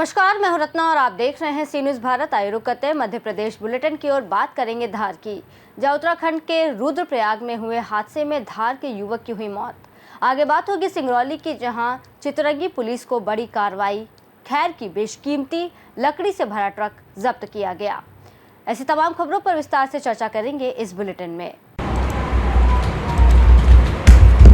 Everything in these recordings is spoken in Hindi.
नमस्कार, मैं हूं रत्ना और आप देख रहे हैं सी न्यूज़ भारत। आइए रुक करते हैं मध्य प्रदेश बुलेटिन की ओर। बात करेंगे धार की, जहां उत्तराखंड के रुद्रप्रयाग में हुए हादसे में धार के युवक की हुई मौत। आगे बात होगी सिंगरौली की, जहां चितरंगी पुलिस को बड़ी कार्रवाई, खैर की बेशकीमती लकड़ी से भरा ट्रक जब्त किया गया। ऐसी तमाम खबरों पर विस्तार से चर्चा करेंगे इस बुलेटिन में।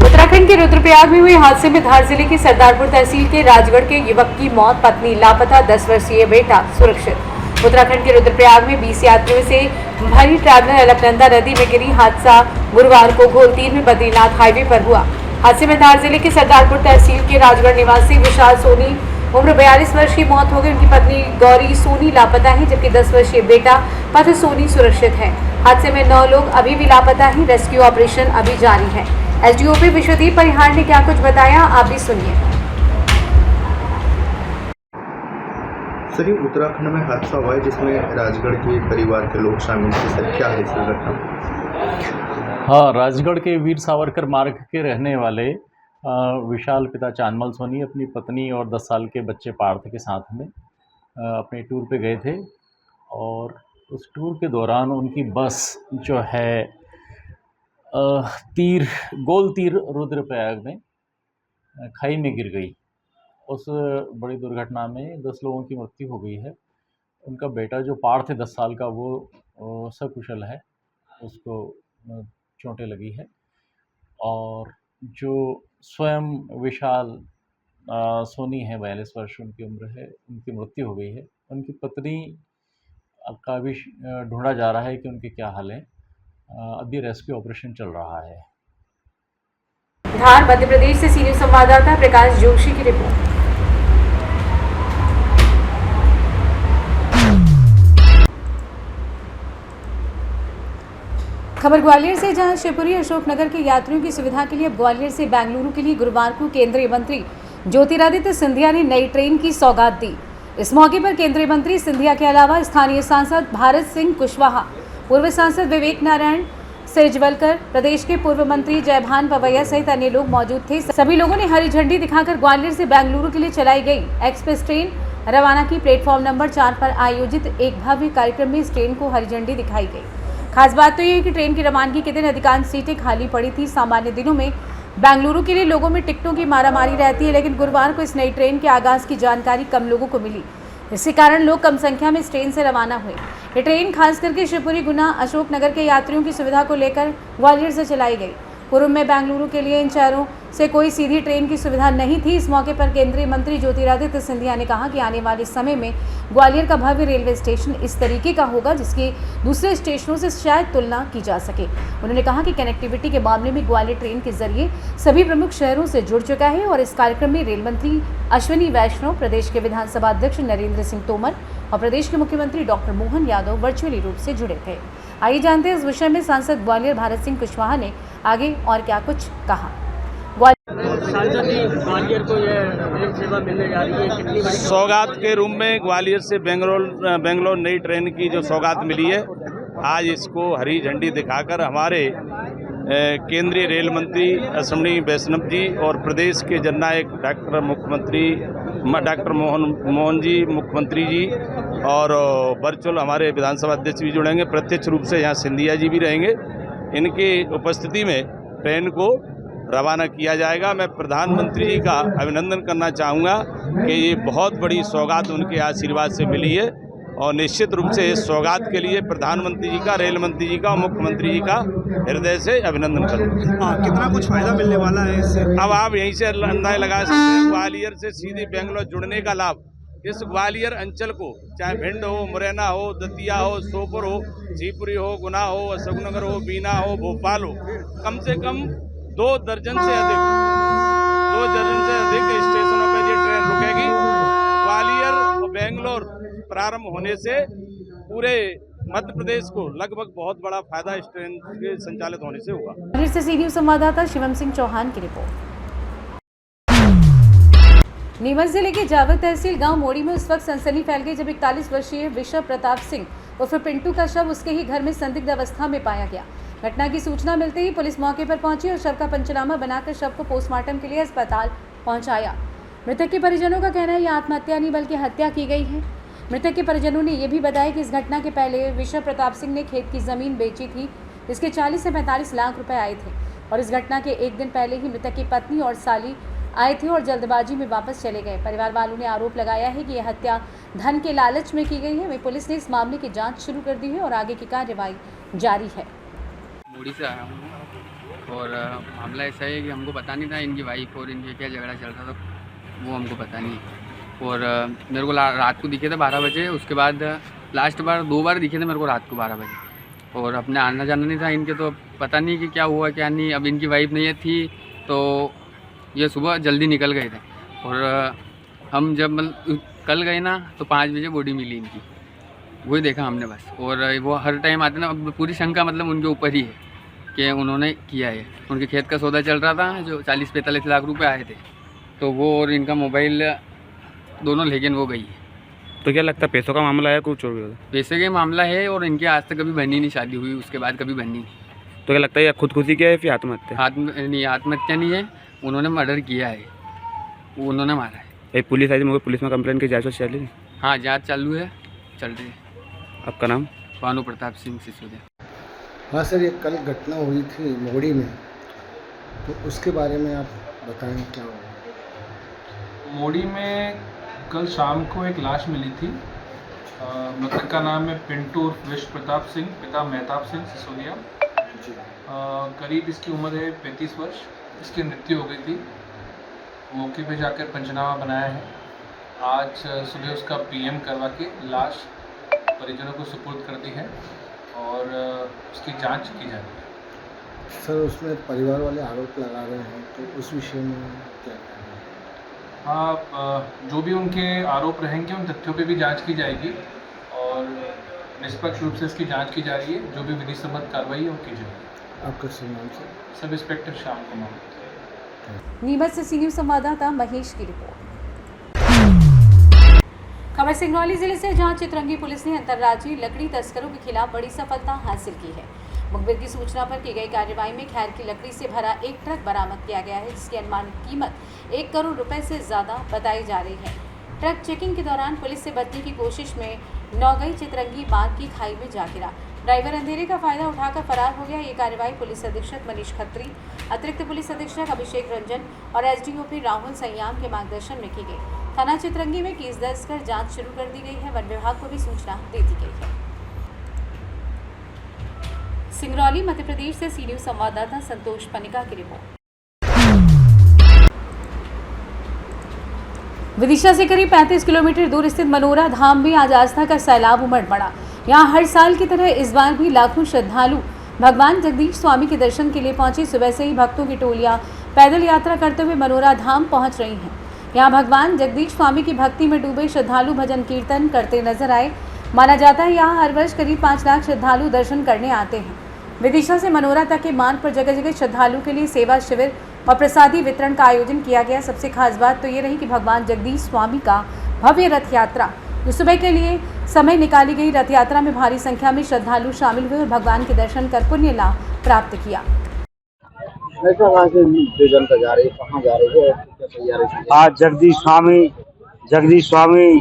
उत्तराखंड के रुद्रप्रयाग में हुए हादसे में धार जिले की सरदारपुर तहसील के राजगढ़ के युवक की मौत, पत्नी लापता, 10 वर्षीय बेटा सुरक्षित। उत्तराखंड के रुद्रप्रयाग में 20 यात्रियों से भरी ट्रैवलर अलकनंदा नदी में गिरी। हादसा गुरुवार को घोलतीर में बद्रीनाथ हाईवे पर हुआ। हादसे में धार जिले के सरदारपुर तहसील के राजगढ़ निवासी विशाल सोनी उम्र 42 वर्ष की मौत हो गई। उनकी पत्नी गौरी सोनी लापता है, जबकि 10 वर्षीय बेटा पथ सोनी सुरक्षित है। हादसे में 9 लोग अभी भी लापता हैं। रेस्क्यू ऑपरेशन अभी जारी है। एसडीओपी विश्वदीप परिहार ने क्या कुछ बताया, आप भी सुनिए। सर, ये उत्तराखंड में हादसा हुआ है जिसमें राजगढ़ के परिवार के लोग शामिल थे। सर, क्या है इस घटना? हाँ, राजगढ़ के वीर सावरकर मार्ग के रहने वाले विशाल पिता चानमल सोनी अपनी पत्नी और 10 साल के बच्चे पार्थ के साथ में अपने टूर पे गए थे और उस टूर के दौरान उनकी बस जो है गोल तीर रुद्रप्रयाग में खाई में गिर गई। उस बड़ी दुर्घटना में 10 लोगों की मृत्यु हो गई है। उनका बेटा जो पार्थ है 10 साल का, वो सकुशल है, उसको चोटें लगी है। और जो स्वयं विशाल सोनी है, 42 वर्ष उनकी उम्र है, उनकी मृत्यु हो गई है। उनकी पत्नी का भी ढूंढा जा रहा है कि उनके क्या हाल है। अभी रेस्क्यू ऑपरेशन चल रहा है। धार मध्य प्रदेश से सी न्यूज़ संवाददाता प्रकाश जोशी की रिपोर्ट। खबर ग्वालियर से, जहां शिवपुरी अशोकनगर के यात्रियों की सुविधा के लिए अब ग्वालियर से बेंगलुरु के लिए गुरुवार को केंद्रीय मंत्री ज्योतिरादित्य सिंधिया ने नई ट्रेन की सौगात दी। इस मौके पर केंद्रीय मंत्री सिंधिया के अलावा स्थानीय सांसद भारत सिंह कुशवाहा, पूर्व सांसद विवेक नारायण सिरजवलकर, प्रदेश के पूर्व मंत्री जयभान पवैया सहित अन्य लोग मौजूद थे। सभी लोगों ने हरी झंडी दिखाकर ग्वालियर से बेंगलुरु के लिए चलाई गई एक्सप्रेस ट्रेन रवाना की। प्लेटफॉर्म नंबर 4 पर आयोजित एक भव्य कार्यक्रम में इस ट्रेन को हरी झंडी दिखाई गई। खास बात तो ये है कि ट्रेन की रवानगी के दिन अधिकांश सीटें खाली पड़ी थी। सामान्य दिनों में बेंगलुरु के लिए लोगों में टिकटों की मारामारी रहती है, लेकिन गुरुवार को इस नई ट्रेन के आगाज की जानकारी कम लोगों को मिली। इसी कारण लोग कम संख्या में इस ट्रेन से रवाना हुए। ये ट्रेन खास करके शिवपुरी, गुना, अशोकनगर के यात्रियों की सुविधा को लेकर ग्वालियर से चलाई गई। पूर्व में बेंगलुरु के लिए इन शहरों से कोई सीधी ट्रेन की सुविधा नहीं थी। इस मौके पर केंद्रीय मंत्री ज्योतिरादित्य सिंधिया ने कहा कि आने वाले समय में ग्वालियर का भव्य रेलवे स्टेशन इस तरीके का होगा जिसकी दूसरे स्टेशनों से शायद तुलना की जा सके। उन्होंने कहा कि कनेक्टिविटी के मामले में ग्वालियर ट्रेन के जरिए सभी प्रमुख शहरों से जुड़ चुका है। और इस कार्यक्रम में रेल मंत्री अश्विनी वैष्णव, प्रदेश के विधानसभा अध्यक्ष नरेंद्र सिंह तोमर और प्रदेश के मुख्यमंत्री डॉक्टर मोहन यादव वर्चुअली रूप से जुड़े थे। आइए जानते हैं इस विषय में सांसद ग्वालियर भारत सिंह कुशवाहा ने आगे और क्या कुछ कहा। सांसद जी, ग्वालियर को ये ट्रेन सेवा मिलने जा रही है, कितनी बड़ी सौगात के रूप में ग्वालियर से बेंगलोर नई ट्रेन की जो सौगात मिली है, आज इसको हरी झंडी दिखाकर हमारे केंद्रीय रेल मंत्री अश्विनी वैष्णव जी और प्रदेश के जननायक डॉक्टर मोहन जी, मुख्यमंत्री जी और वर्चुअल हमारे विधानसभा अध्यक्ष भी जुड़ेंगे। प्रत्यक्ष रूप से यहाँ सिंधिया जी भी रहेंगे। इनकी उपस्थिति में ट्रेन को रवाना किया जाएगा। मैं प्रधानमंत्री जी का अभिनंदन करना चाहूँगा कि ये बहुत बड़ी सौगात उनके आशीर्वाद से मिली है और निश्चित रूप से इस सौगात के लिए प्रधानमंत्री जी का, रेल मंत्री जी का और मुख्यमंत्री जी का हृदय से अभिनंदन करूँगा। कितना कुछ फायदा मिलने वाला है इससे? अब आप यहीं से अंदाजा लगा सकते हैं। ग्वालियर से सीधे बेंगलोर जुड़ने का लाभ इस ग्वालियर अंचल को, चाहे भिंड हो, मुरैना हो, दतिया हो, सोपुर हो, शिवपुरी हो, गुना हो, अशोकनगर हो, बीना हो, भोपाल हो, कम से कम 2 दर्जन से अधिक स्टेशनों पर ये ट्रेन रुकेगी। ग्वालियर और बेंगलोर प्रारंभ होने से पूरे मध्य प्रदेश को लगभग बहुत बड़ा फायदा इस ट्रेन के संचालित होने से होगा। ग्वालियर से सी न्यूज़ संवाददाता शिवम सिंह चौहान की रिपोर्ट। नीमच जिले के जावर तहसील गांव मोड़ी में उस वक्त सनसनी फैल गई जब 41 वर्षीय विश्व प्रताप सिंह उर्फ पिंटू का शव उसके ही घर में संदिग्ध अवस्था में पाया गया। घटना की सूचना मिलते ही पुलिस मौके पर पहुंची और शव का पंचनामा बनाकर शव को पोस्टमार्टम के लिए अस्पताल पहुंचाया। मृतक के परिजनों का कहना है यह आत्महत्या नहीं बल्कि हत्या की गई है। मृतक के परिजनों ने यह भी बताया कि इस घटना के पहले विश्व प्रताप सिंह ने खेत की जमीन बेची थी, जिसके 40 से 45 लाख रुपए आए थे और इस घटना के एक दिन पहले ही मृतक की पत्नी और साली आए थे और जल्दबाजी में वापस चले गए। परिवार वालों ने आरोप लगाया है कि यह हत्या धन के लालच में की गई है। वहीं पुलिस ने इस मामले की जांच शुरू कर दी है और आगे की कार्रवाई जारी है। मूड़ी से आया हूँ और मामला ऐसा है कि हमको पता नहीं था इनकी वाइफ और इनके क्या झगड़ा चल रहा था, वो हमको पता नहीं। और मेरे को रात को दिखे थे 12 बजे, उसके बाद लास्ट बार 2 बार दिखे थे मेरे को रात को 12 बजे, और अपने आना जाना नहीं था इनके, तो पता नहीं कि क्या हुआ क्या नहीं। अब इनकी वाइफ नहीं थी तो ये सुबह जल्दी निकल गए थे और हम जब कल गए ना तो 5 बजे बॉडी मिली इनकी, वही देखा हमने बस। और वो हर टाइम आते ना, अब पूरी शंका मतलब उनके ऊपर ही है कि उन्होंने किया है। उनके खेत का सौदा चल रहा था जो 40-45 लाख रुपए आए थे, तो वो और इनका मोबाइल दोनों लेकिन वो गई है। तो क्या लगता है पैसों का मामला है कुछ और? पैसे का मामला है और इनके आज तक कभी बनी नहीं, शादी हुई उसके बाद कभी बनी नहीं। तो क्या लगता है ये खुदकुशी क्या है फिर आत्महत्या? आत्महत्या नहीं है, उन्होंने मर्डर किया है, उन्होंने मारा है। एक पुलिस आई थी, पुलिस में कंप्लेंट की जाँच चल रही है? हाँ, जाँच चालू है, चल रही है। आपका नाम? भानु प्रताप सिंह सिसोदिया। हाँ सर, ये कल घटना हुई थी मोड़ी में, तो उसके बारे में आप बताएं क्या हुआ? मोड़ी में कल शाम को एक लाश मिली थी। मृतक का नाम है पिंटू उर्फ विश्व प्रताप सिंह, पिता मेहताब सिंह सिसोदिया। करीब इसकी उम्र है 35 वर्ष। इसकी मृत्यु हो गई थी। मौके पे जाकर पंचनामा बनाया है। आज सुबह उसका पीएम करवा के लाश परिजनों को सुपुर्द कर दी है और उसकी जांच की जा रही है। सर, उसमें परिवार वाले आरोप लगा रहे हैं, तो उस विषय में क्या कहना है? हाँ, जो भी उनके आरोप रहेंगे उन तथ्यों पे भी जांच की जाएगी और निष्पक्ष रूप से इसकी जांच की जा रही है। जो भी विधि सम्मत कार्रवाई है वो की जाएगी। आपका नाम sir? Sub inspector Shyam Kumar. Neemuch से सीनियर संवाददाता महेश की रिपोर्ट। खबर सिंगरौली जिले से, जहां चितरंगी पुलिस ने अंतर्राज्यीय लकड़ी तस्करों के खिलाफ बड़ी सफलता हासिल की है। मुखबिर की सूचना पर की गई कार्रवाई में खैर की लकड़ी से भरा एक ट्रक बरामद किया गया है, जिसकी अनुमानित कीमत 1 करोड़ रुपए से ज्यादा बताई जा रही है। ट्रक चेकिंग के दौरान पुलिस से बचने की कोशिश में नौगई चितरंगी बांध की खाई में जा गिरा। ड्राइवर अंधेरे का फायदा उठाकर फरार हो गया। ये कार्रवाई पुलिस अधीक्षक मनीष खत्री, अतिरिक्त पुलिस अधीक्षक अभिषेक रंजन और एसडीओपी राहुल संयाम के मार्गदर्शन में की गई। थाना चितरंगी में केस दर्ज कर जांच शुरू कर दी गई है। वन विभाग को भी सूचना दे दी गई है। सिंगरौली मध्य प्रदेश से सी न्यूज़ संवाददाता संतोष पनिका की रिपोर्ट। विदिशा से करीब 35 किलोमीटर दूर स्थित मनोरा धाम में आज आस्था का सैलाब उमड़ पड़ा। यहाँ हर साल की तरह इस बार भी लाखों श्रद्धालु भगवान जगदीश स्वामी के दर्शन के लिए पहुंचे। सुबह से ही भक्तों की टोलियां पैदल यात्रा करते हुए मनोरा धाम पहुंच रही हैं। यहाँ भगवान जगदीश स्वामी की भक्ति में डूबे श्रद्धालु भजन कीर्तन करते नजर आए। माना जाता है यहाँ हर वर्ष करीब 5 लाख श्रद्धालु दर्शन करने आते हैं। विदिशा से मनोरा तक के मार्ग पर जगह जगह श्रद्धालुओं के लिए सेवा शिविर और प्रसादी वितरण का आयोजन किया गया। सबसे खास बात तो ये रही कि भगवान जगदीश स्वामी का भव्य रथ यात्रा जो सुबह के लिए समय निकाली गई रथ यात्रा में भारी संख्या में श्रद्धालु शामिल हुए और भगवान के दर्शन कर पुण्य लाभ प्राप्त किया। आज जगदीश स्वामी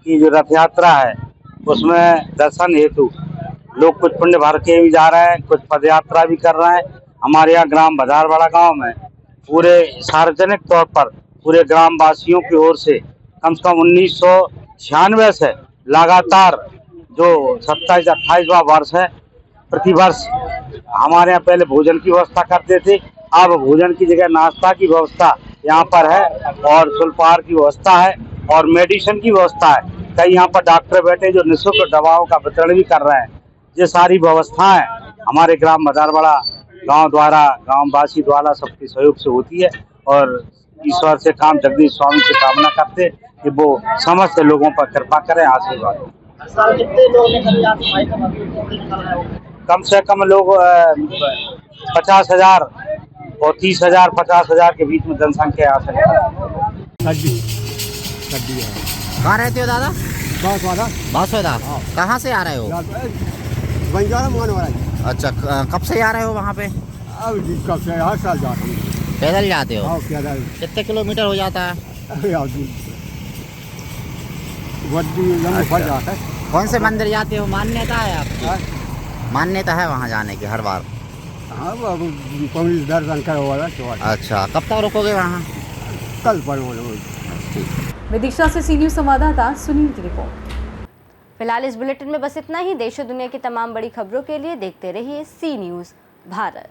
की जो रथ यात्रा है उसमें दर्शन हेतु लोग कुछ पुण्य भर के भी जा रहे हैं, कुछ पद यात्रा भी कर रहे हैं। हमारे यहाँ ग्राम बाजारवाड़ा गांव में पूरे सार्वजनिक तौर पर पूरे ग्राम वासियों की ओर से कम 1996 से लगातार जो 27-28वां वर्ष है, प्रतिवर्ष हमारे यहाँ पहले भोजन की व्यवस्था करते थे। अब भोजन की जगह नाश्ता की व्यवस्था यहाँ पर है और सुल्पार की व्यवस्था है और मेडिसिन की व्यवस्था है। कई यहाँ पर डॉक्टर बैठे जो निःशुल्क दवाओं का वितरण भी कर रहे हैं। ये सारी व्यवस्थाएं हमारे ग्राम बाजारवाड़ा गांव द्वारा, गांववासी द्वारा सबके सहयोग से होती है और ईश्वर से काम जगदीश स्वामी से कामना करते कि वो समस्त लोगों पर कृपा करें, आशीर्वाद। कम से कम लोग 50,000 और 30,000 50,000 के बीच में जनसंख्या आ सकती है। कहाँ रहते हो दादा? बांसवाड़ा। कहाँ से आ रहे हो? अच्छा, कब से आ रहे हो वहाँ पे? अब कब से? हर साल जाते हैं। पैदल जाते हो? पैदल। कितने किलोमीटर हो जाता है? कौन से मंदिर जाते हो? मान्यता है आपकी? मान्यता है वहाँ जाने की हर बार? हाँ पुलिस दर्शन करो वाला तो अच्छा, कब तक रुकोगे वहाँ? कल पर विदिशा से सी न्यूज़ संवाददाता सुनील की रिपोर्ट। फिलहाल इस बुलेटिन में बस इतना ही। देश और दुनिया की तमाम बड़ी खबरों के लिए देखते रहिए सी न्यूज़ भारत।